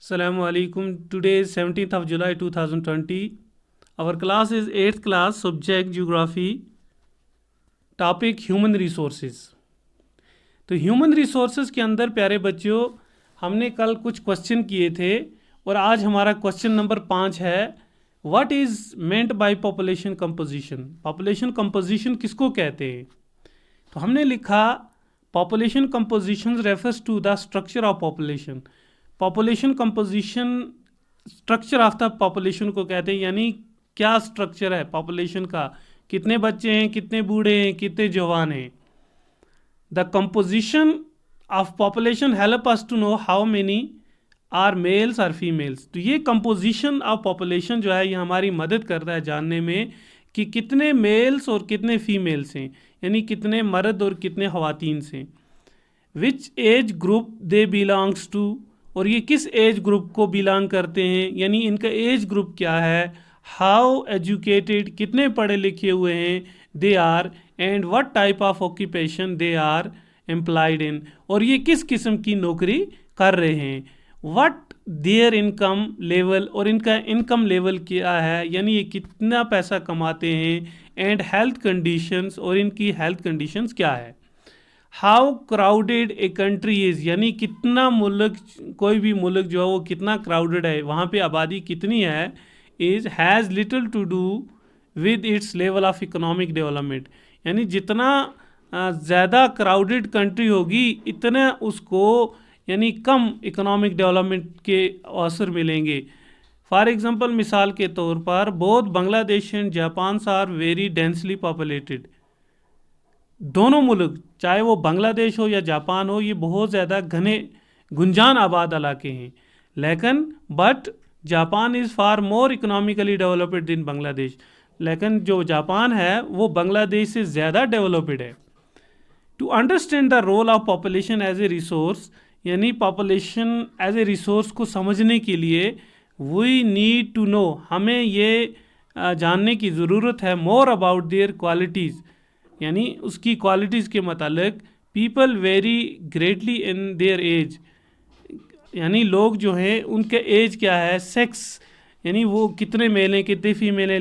Assalamu alaikum. Today is 17th of July 2020. Our class is 8th class, subject geography, topic human resources. तो human resources के अंदर प्यारे बच्चों हमने कल कुछ क्वेश्चन किए थे और आज हमारा क्वेश्चन नंबर 5 है. What is meant by population composition. Population composition किसको कहते हैं? तो हमने लिखा population composition refers to the structure of population. Population composition structure of the population को कहते हैं, यानी क्या स्ट्रक्चर है पॉपुलेशन का, कितने बच्चे हैं, कितने बूढ़े हैं, कितने जवान हैं. The composition of population help us to know how many are males are females. तो ये कंपोजिशन ऑफ पॉपुलेशन जो है ये हमारी मदद करता है जानने में कि कितने मेल्स और कितने फीमेल्स हैं, यानी कितने मर्द और कितने ख़वातीन हैं. Which age group they belongs to, और ये किस एज ग्रुप को बिलोंग करते हैं, यानी इनका एज ग्रुप क्या है. हाउ एजुकेटेड, कितने पढ़े लिखे हुए हैं they are, and what type of occupation they are employed in, और ये किस किस्म की नौकरी कर रहे हैं. व्हाट देयर इनकम लेवल, और इनका इनकम लेवल क्या है, यानी ये कितना पैसा कमाते हैं. एंड हेल्थ कंडीशंस, और इनकी हेल्थ कंडीशंस क्या है. How crowded a country is, यानी कितना मुल्क, कोई भी मुल्क जो है वो कितना क्राउडेड है, वहाँ पे आबादी कितनी है. Is has little to do with its level of economic development, यानी जितना ज़्यादा क्राउडेड कंट्री होगी इतना उसको यानी कम इकोनॉमिक डेवलपमेंट के अवसर मिलेंगे. फॉर एग्ज़ाम्पल मिसाल के तौर पर both Bangladesh and Japan are very densely populated. दोनों मुल्क चाहे वो बांग्लादेश हो या जापान हो, ये बहुत ज़्यादा घने गुंजान आबाद इलाके हैं. लेकिन but Japan is far more economically developed दिन बांग्लादेश, लेकिन जो जापान है वो बांग्लादेश से ज़्यादा डेवलप्ड है. To understand the role of population as a resource, यानी पॉपुलेशन एज ए रिसोर्स को समझने के लिए वी नीड टू नो, हमें ये जानने की ज़रूरत है मोर अबाउट देयर क्वालिटीज़, यानी उसकी क्वालिटीज़ के मतलब. People very greatly in their age, यानी लोग जो हैं उनके एज क्या है. सेक्स, यानी वो कितने मेल हैं, कितने फीमेल हैं.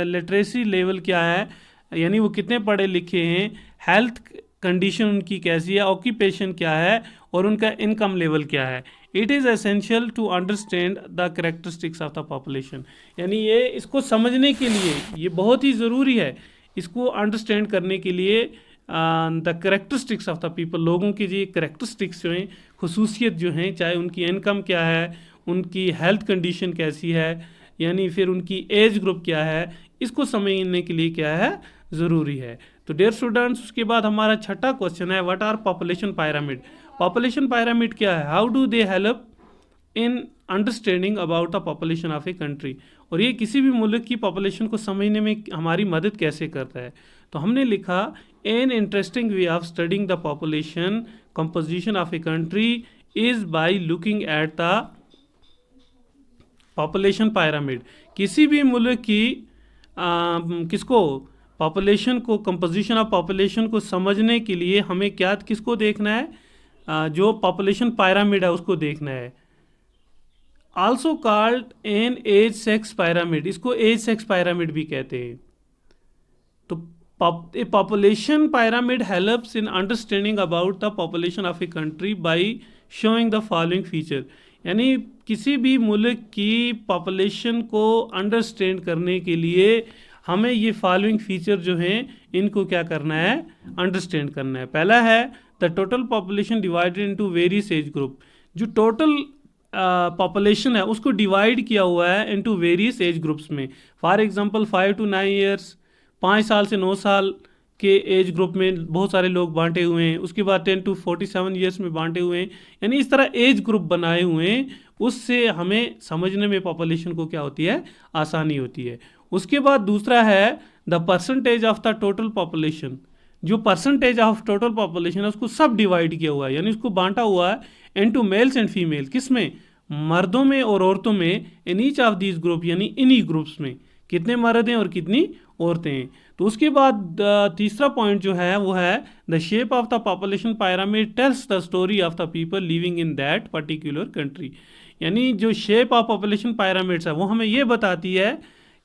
लिटरेसी लेवल क्या है, यानी वो कितने पढ़े लिखे हैं. हेल्थ कंडीशन उनकी कैसी है. ऑक्यूपेशन क्या है, और उनका इनकम लेवल क्या है. It is essential to understand the characteristics of the population, यानी ये इसको समझने के लिए ये बहुत ही ज़रूरी है. इसको अंडरस्टैंड करने के लिए the characteristics of the people, लोगों की जो करेक्टरिस्टिक्स जो हैं, खसूसियत जो हैं, चाहे उनकी इनकम क्या है, उनकी हेल्थ कंडीशन कैसी है, यानी फिर उनकी एज ग्रुप क्या है, इसको समझने के लिए क्या है ज़रूरी है. तो डियर स्टूडेंट्स, उसके बाद हमारा छठा क्वेश्चन है what are population pyramid. Population pyramid क्या है, how do they help in understanding about the population of a country, और ये किसी भी मुल्क की पॉपुलेशन को समझने में हमारी मदद कैसे करता है. तो हमने लिखा an interesting way of studying the population composition of a country is by looking at the population pyramid. किसी भी मुल्क की किसको पॉपुलेशन को, कंपोजिशन ऑफ पॉपुलेशन को समझने के लिए हमें क्या किसको देखना है, जो पॉपुलेशन पायरामिड है उसको देखना है. Also called an age sex pyramid, इसको एज सेक्स पायरामिड भी कहते हैं. तो a population pyramid helps in understanding about the population of a country by showing the following feature, यानी किसी भी मुल्क की पॉपुलेशन को अंडरस्टैंड करने के लिए हमें ये फॉलोइंग फीचर जो हैं इनको क्या करना है, अंडरस्टैंड करना है. पहला है the total population divided into various age group. जो टोटल पॉपुलेशन है उसको डिवाइड किया हुआ है इनटू वेरियस एज ग्रुप्स में. फॉर एग्जांपल 5 to 9 ईयर्स, 5 साल से 9 साल के एज ग्रुप में बहुत सारे लोग बांटे हुए हैं. उसके बाद 10 to 47 ईयर्स में बांटे हुए हैं, यानी इस तरह एज ग्रुप बनाए हुए हैं. उससे हमें समझने में पॉपुलेशन को क्या होती है, आसानी होती है. उसके बाद दूसरा है the percentage of the total population. जो परसेंटेज ऑफ टोटल पॉपुलेशन है उसको सब डिवाइड किया हुआ है, यानी उसको बांटा हुआ है इनटू मेल्स एंड फीमेल. किस में, मर्दों में और औरतों में. In each of these group, यानी इन्हीं ग्रुप्स में कितने मर्द हैं और कितनी औरतें हैं. तो उसके बाद तीसरा पॉइंट जो है वो है the shape of the population pyramid tells the story of the people living in that particular country. यानी जो शेप ऑफ पॉपुलेशन पायरामिड्स है वो हमें ये बताती है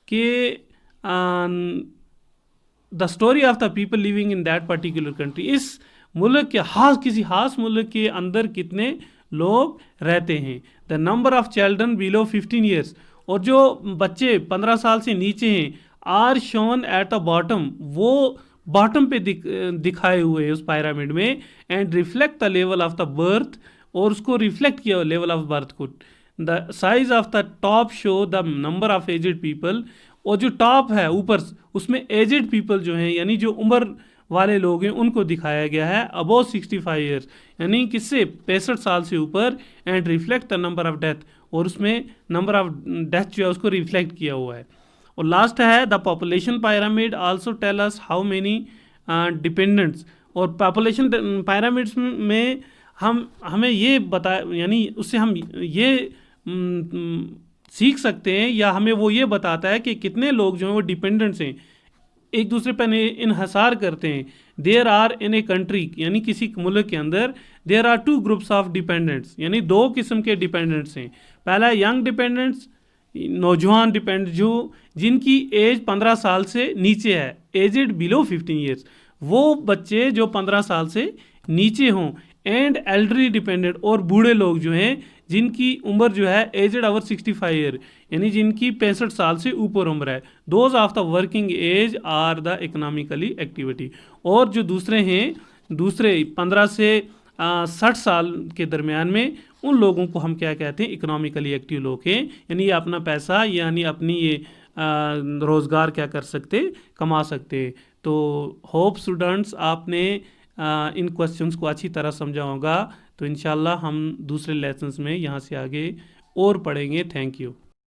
कि the story of the people living in that particular country, इस मुल्क के किसी खास मुल्क के अंदर कितने लोग रहते हैं। The number of children below 15 years, और जो बच्चे 15 साल से नीचे हैं are shown at the bottom, वो बॉटम पे दिखाए हुए हैं उस पायरामिड में। And reflect the level of the birth, और उसको रिफ्लेक्ट किया लेवल ऑफ बर्थ को। The size of the top show the number of aged people, और जो टॉप है ऊपर उसमें एजेड पीपल जो हैं यानी जो उम्र वाले लोग हैं उनको दिखाया गया है अबव 65 ईयर्स, यानी किससे 65 साल से ऊपर। And reflect the number of death, और उसमें नंबर ऑफ डेथ जो है उसको रिफ्लेक्ट किया हुआ है। और लास्ट है the population pyramid also tell us how many dependents. और पॉपुलेशन पायरामिड्स में हमें ये बता, यानी उससे हम ये सीख सकते हैं या हमें वो ये बताता है कि कितने लोग जो हैं वो डिपेंडेंट्स हैं, एक दूसरे पर इन्हसार करते हैं। There are in a country, यानी किसी मुल्क के अंदर there are 2 groups of dependents, यानी 2 किस्म के डिपेंडेंट्स हैं। पहला यंग डिपेंडेंट्स, नौजवान डिपेंडेंट जो जिनकी एज 15 साल से नीचे है, एजेड बिलो 15 ईयर्स, वो बच्चे जो 15 साल से नीचे हों। एंड एल्डरली डिपेंडेंट, और बूढ़े लोग जो हैं जिनकी उम्र जो है एजेड ओवर 65 ईयर, यानी जिनकी 65 साल से ऊपर उम्र है। Those of the working age are the economically activity. और जो दूसरे 15 से 60 साल के दरमियान में उन लोगों को हम क्या कहते हैं, इकोनॉमिकली एक्टिव लोग हैं, यानी ये अपना पैसा यानी अपनी ये रोज़गार क्या कर सकते, कमा सकते। तो होप स्टूडेंट्स आपने इन क्वेश्चंस को अच्छी तरह समझा होगा। तो इंशाल्लाह हम दूसरे लेसन्स में यहाँ से आगे और पढ़ेंगे। Thank you.